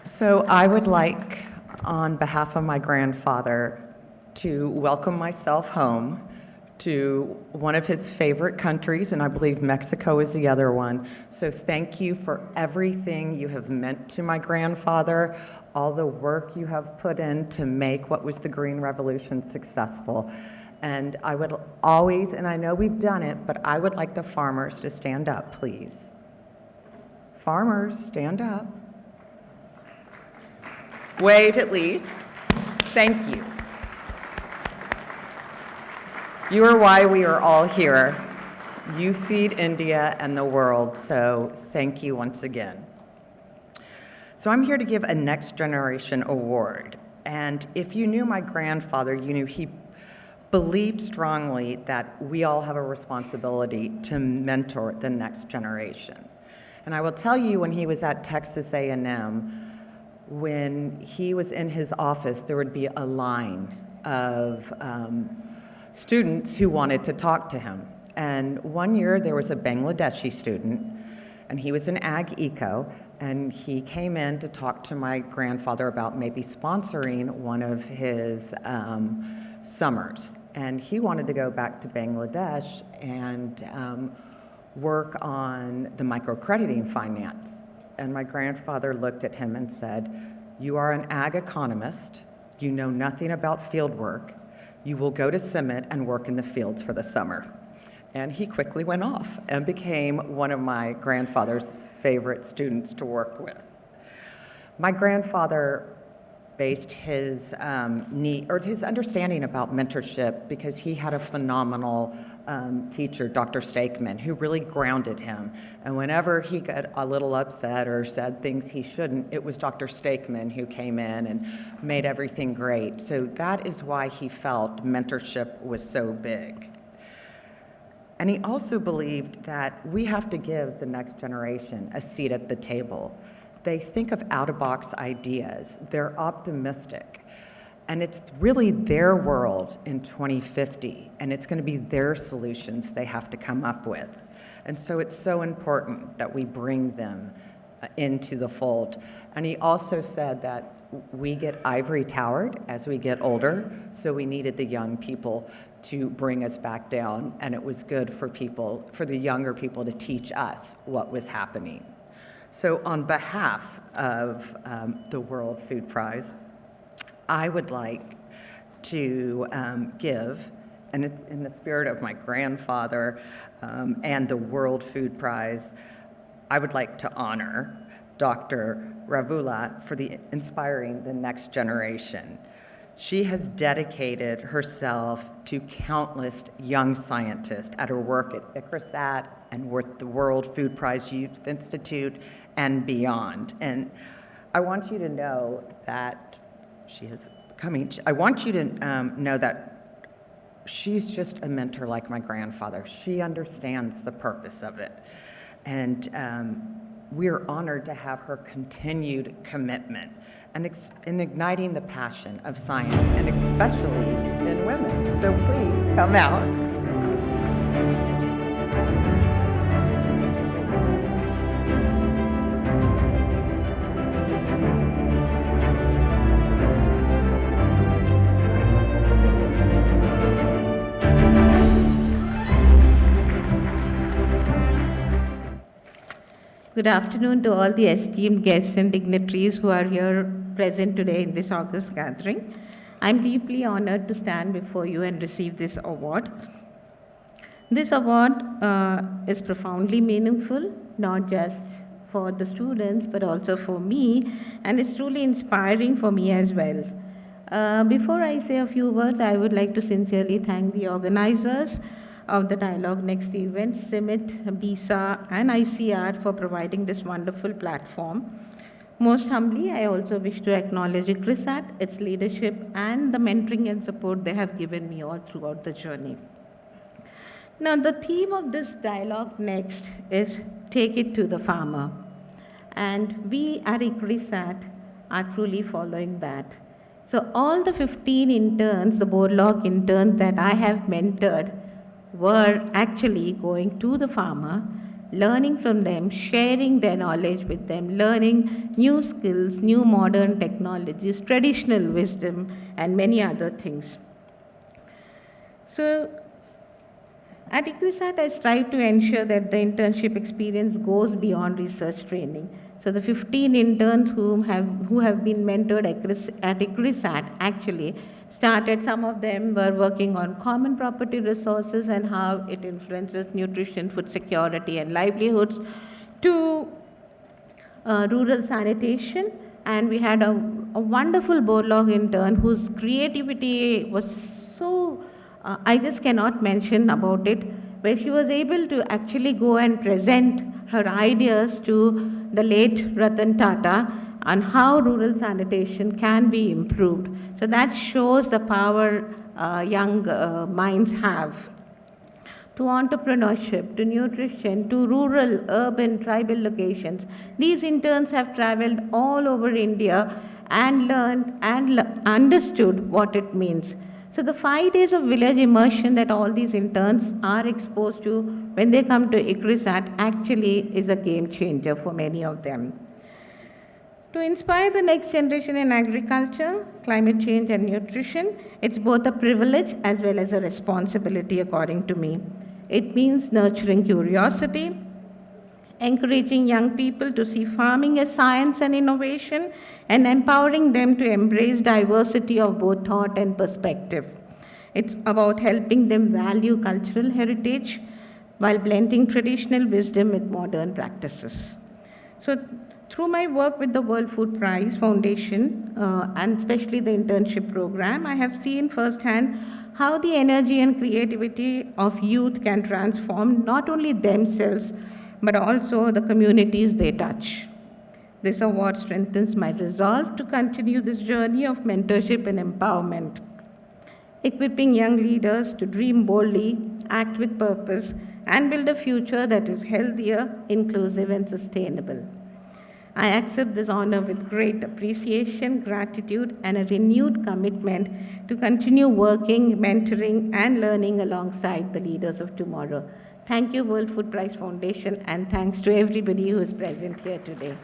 So I would like, on behalf of my grandfather, to welcome myself home to one of his favorite countries, and I believe Mexico is the other one. So thank you for everything you have meant to my grandfather, all the work you have put in to make what was the Green Revolution successful. And I would always, and I know we've done it, but I would like the farmers to stand up, please. Farmers, stand up. Wave at least. Thank you. You are why we are all here. You feed India and the world, so thank you once again. So I'm here to give a Next Generation Award. And if you knew my grandfather, you knew he believed strongly that we all have a responsibility to mentor the next generation. And I will tell you, when he was at Texas A&M, when he was in his office, there would be a line of students who wanted to talk to him. And one year there was a Bangladeshi student, and he was in Ag Eco, and he came in to talk to my grandfather about maybe sponsoring one of his summers. And he wanted to go back to Bangladesh and work on the microcrediting finance. And my grandfather looked at him and said, "You are an ag economist. You know nothing about field work. You will go to Summit and work in the fields for the summer." And he quickly went off and became one of my grandfather's favorite students to work with. My grandfather based his his understanding about mentorship because he had a phenomenal teacher, Dr. Stakeman, who really grounded him. And whenever he got a little upset or said things he shouldn't, it was Dr. Stakeman who came in and made everything great. So that is why he felt mentorship was so big. And he also believed that we have to give the next generation a seat at the table. They think of out-of-box ideas. They're optimistic. And it's really their world in 2050, and it's going to be their solutions they have to come up with. And so it's so important that we bring them into the fold. And he also said that we get ivory-towered as we get older, so we needed the young people to bring us back down, and it was good for people, for the younger people, to teach us what was happening. So on behalf of the World Food Prize, I would like to give, and it's in the spirit of my grandfather and the World Food Prize, I would like to honor Dr. Ravula for inspiring the next generation. She has dedicated herself to countless young scientists at her work at ICRISAT and with the World Food Prize Youth Institute and beyond. And I want you to know that she is coming. I want you to know that she's just a mentor like my grandfather. She understands the purpose of it. And we're honored to have her continued commitment and in igniting the passion of science, and especially in women. So please come out. Good afternoon to all the esteemed guests and dignitaries who are here present today in this august gathering. I'm deeply honored to stand before you and receive this award. This award is profoundly meaningful, not just for the students, but also for me, and it's truly inspiring for me as well. Before I say a few words, I would like to sincerely thank the organizers of the Dialogue Next event, CIMIT, BISA, and ICR for providing this wonderful platform. Most humbly, I also wish to acknowledge ICRISAT, its leadership, and the mentoring and support they have given me all throughout the journey. Now, the theme of this Dialogue Next is Take It to the Farmer. And we at ICRISAT are truly following that. So all the 15 interns, the boardlock interns that I have mentored, were actually going to the farmer learning from them, sharing their knowledge with them, learning new skills, new modern technologies, traditional wisdom, and many other things. So, at Equisat, I strive to ensure that the internship experience goes beyond research training. So the 15 interns who have been mentored at Equisat actually started, some of them were working on common property resources and how it influences nutrition, food security, and livelihoods, to rural sanitation. And we had a wonderful Borlaug intern whose creativity was so, I just cannot mention about it, where she was able to actually go and present her ideas to the late Ratan Tata on how rural sanitation can be improved. So that shows the power young minds have. To entrepreneurship, to nutrition, to rural, urban, tribal locations. These interns have traveled all over India and learned and understood what it means. So the 5 days of village immersion that all these interns are exposed to when they come to ICRISAT actually is a game changer for many of them. To inspire the next generation in agriculture, climate change, and nutrition, it's both a privilege as well as a responsibility, according to me. It means nurturing curiosity, encouraging young people to see farming as science and innovation, and empowering them to embrace diversity of both thought and perspective. It's about helping them value cultural heritage while blending traditional wisdom with modern practices. So, through my work with the World Food Prize Foundation, and especially the internship program, I have seen firsthand how the energy and creativity of youth can transform not only themselves, but also the communities they touch. This award strengthens my resolve to continue this journey of mentorship and empowerment, equipping young leaders to dream boldly, act with purpose, and build a future that is healthier, inclusive, and sustainable. I accept this honor with great appreciation, gratitude, and a renewed commitment to continue working, mentoring, and learning alongside the leaders of tomorrow. Thank you, World Food Prize Foundation, and thanks to everybody who is present here today.